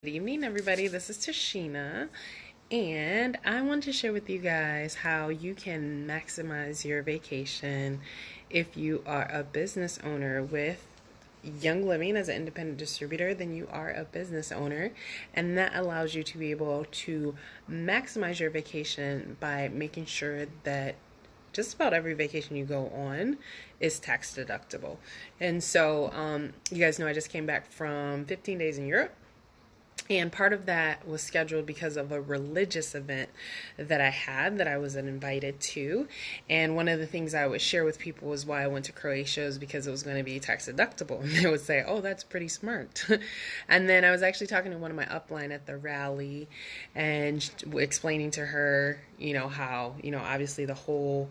Good evening, everybody. This is Tashina, and I want to share with you guys how you can maximize your vacation if you are a business owner with Young Living as an independent distributor. Then you are a business owner, and that allows you to be able to maximize your vacation by making sure that just about every vacation you go on is tax deductible. And so, you guys know I just came back from 15 days in Europe. And part of that was scheduled because of a religious event that I had that I was invited to. And one of the things I would share with people was why I went to Croatia is because it was going to be tax deductible. And they would say, oh, that's pretty smart. And then I was actually talking to one of my upline at the rally and explaining to her, how, obviously the whole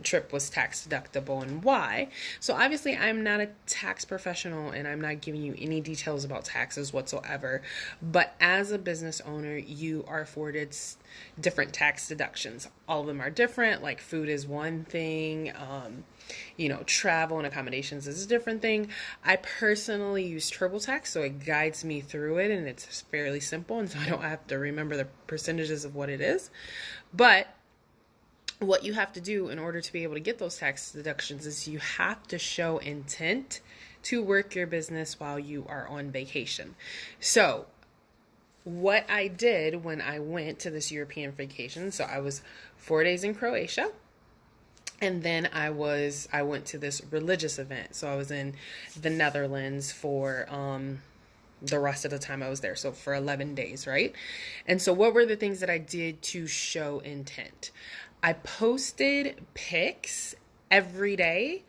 trip was tax deductible and why. So obviously I'm not a tax professional and I'm not giving you any details about taxes whatsoever, but as a business owner you are afforded different tax deductions. All of them are different, like food is one thing, travel and accommodations is a different thing. I personally use TurboTax, so it guides me through it and it's fairly simple, and so I don't have to remember the percentages of what it is. But what you have to do in order to be able to get those tax deductions is you have to show intent to work your business while you are on vacation. So what I did when I went to this European vacation, so I was 4 days in Croatia, and then I went to this religious event. So I was in the Netherlands for the rest of the time I was there. So for 11 days, right? And so what were the things that I did to show intent? I posted pics every day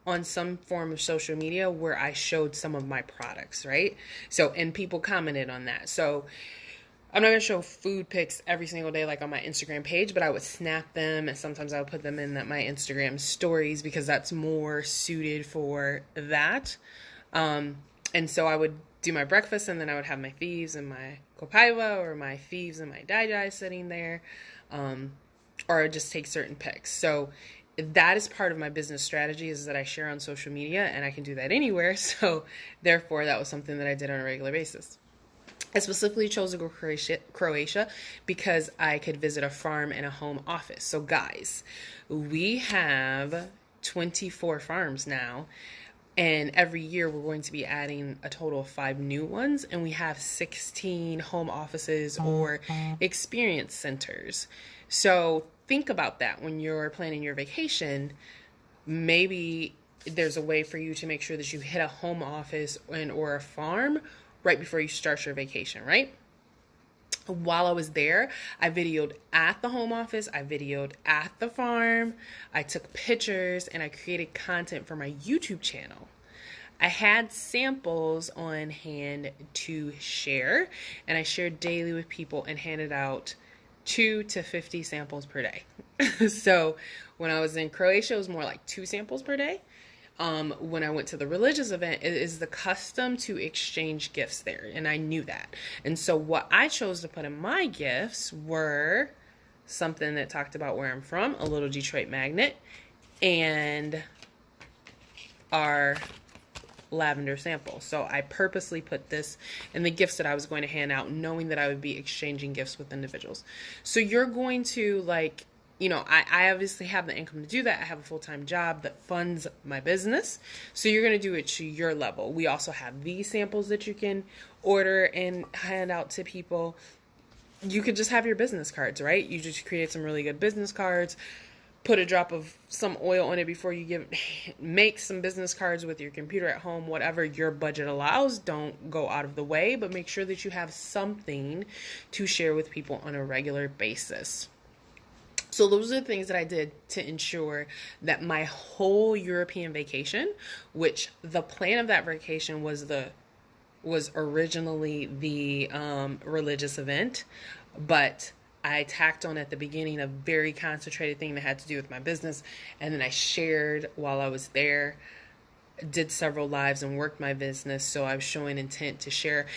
on some form of social media where I showed some of my products, right? So, and people commented on that. So I'm not going to show food pics every single day like on my Instagram page, but I would snap them and sometimes I would put them in my Instagram stories because that's more suited for that. And so I would do my breakfast and then I would have my thieves and my copaiva or my thieves and my dai sitting there. Or I just take certain pics. So that is part of my business strategy, is that I share on social media and I can do that anywhere. So therefore that was something that I did on a regular basis. I specifically chose to go Croatia because I could visit a farm and a home office. So guys, we have 24 farms now. And every year we're going to be adding a total of 5 new ones. And we have 16 home offices or experience centers. So think about that when you're planning your vacation. Maybe there's a way for you to make sure that you hit a home office or a farm right before you start your vacation, right? While I was there, I videoed at the home office, I videoed at the farm, I took pictures, and I created content for my YouTube channel. I had samples on hand to share, and I shared daily with people and handed out 2 to 50 samples per day. So when I was in Croatia, it was more like 2 samples per day. When I went to the religious event, it is the custom to exchange gifts there, and I knew that. And so what I chose to put in my gifts were something that talked about where I'm from, a little Detroit magnet, and our lavender sample. So I purposely put this in the gifts that I was going to hand out, knowing that I would be exchanging gifts with individuals. So you're going to I obviously have the income to do that. I have a full-time job that funds my business. So you're going to do it to your level. We also have these samples that you can order and hand out to people. You could just have your business cards, right? You just create some really good business cards, put a drop of some oil on it before you make some business cards with your computer at home, whatever your budget allows. Don't go out of the way, but make sure that you have something to share with people on a regular basis. So those are the things that I did to ensure that my whole European vacation, which the plan of that vacation was originally the religious event, but I tacked on at the beginning a very concentrated thing that had to do with my business, and then I shared while I was there, did several lives and worked my business, so I was showing intent to share.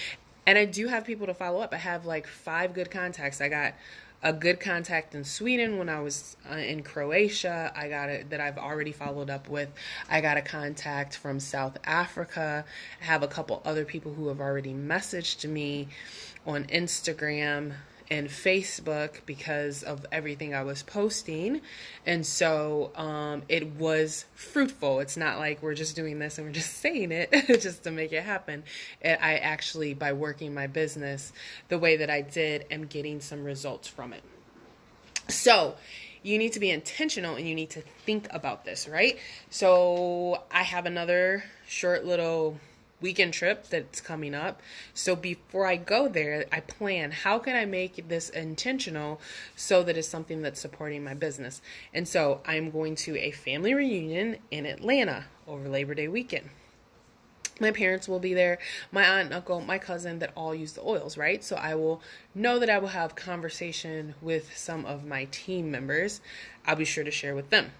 And I do have people to follow up. I have like 5 good contacts. I got a good contact in Sweden when I was in Croatia. That I've already followed up with. I got a contact from South Africa. I have a couple other people who have already messaged me on Instagram and Facebook because of everything I was posting. And so it was fruitful. It's not like we're just doing this and we're just saying it just to make it happen. I actually, by working my business the way that I did, am getting some results from it. So you need to be intentional and you need to think about this, right? So I have another short little weekend trip that's coming up. So before I go there, I plan, how can I make this intentional so that it's something that's supporting my business? And so I'm going to a family reunion in Atlanta over Labor Day weekend. My parents will be there, my aunt and uncle, my cousin, that all use the oils, right? So I will know that I will have conversation with some of my team members. I'll be sure to share with them.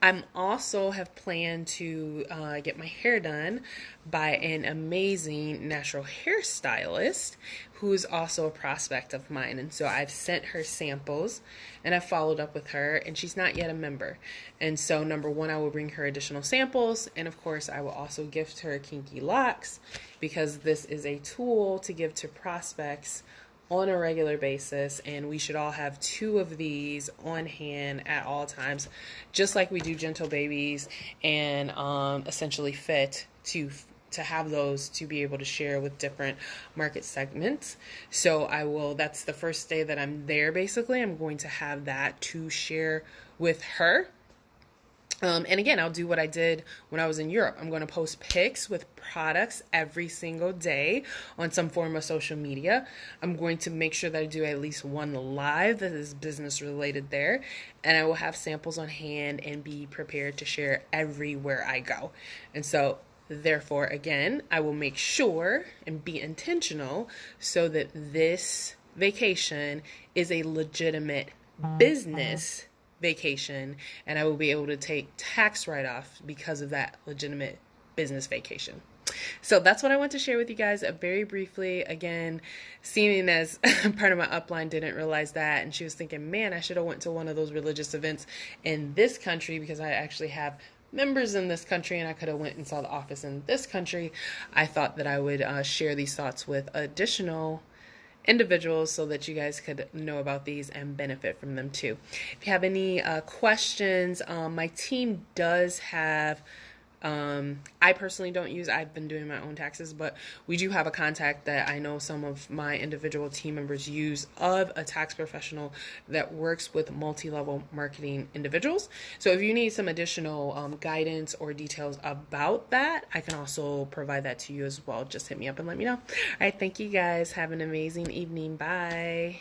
I'm also have planned to get my hair done by an amazing natural hairstylist who is also a prospect of mine. And so I've sent her samples and I've followed up with her, and she's not yet a member. And so number one, I will bring her additional samples. And of course, I will also gift her Kinky Locks, because this is a tool to give to prospects on a regular basis, and we should all have 2 of these on hand at all times, just like we do Gentle Babies and Essentially Fit, to have those to be able to share with different market segments. So that's the first day that I'm there. Basically, I'm going to have that to share with her. And again, I'll do what I did when I was in Europe. I'm going to post pics with products every single day on some form of social media. I'm going to make sure that I do at least one live that is business related there. And I will have samples on hand and be prepared to share everywhere I go. And so, therefore, again, I will make sure and be intentional so that this vacation is a legitimate business vacation, and I will be able to take tax write-off because of that legitimate business vacation. So that's what I want to share with you guys very briefly. Again, seeing as part of my upline didn't realize that, and she was thinking, man, I should have went to one of those religious events in this country, because I actually have members in this country and I could have went and saw the office in this country. I thought that I would share these thoughts with additional individuals so that you guys could know about these and benefit from them too. If you have any questions, my team does have, I personally don't use, I've been doing my own taxes, but we do have a contact that I know some of my individual team members use, of a tax professional that works with multi-level marketing individuals. So if you need some additional guidance or details about that, I can also provide that to you as well. Just hit me up and let me know. All right, thank you guys. Have an amazing evening. Bye.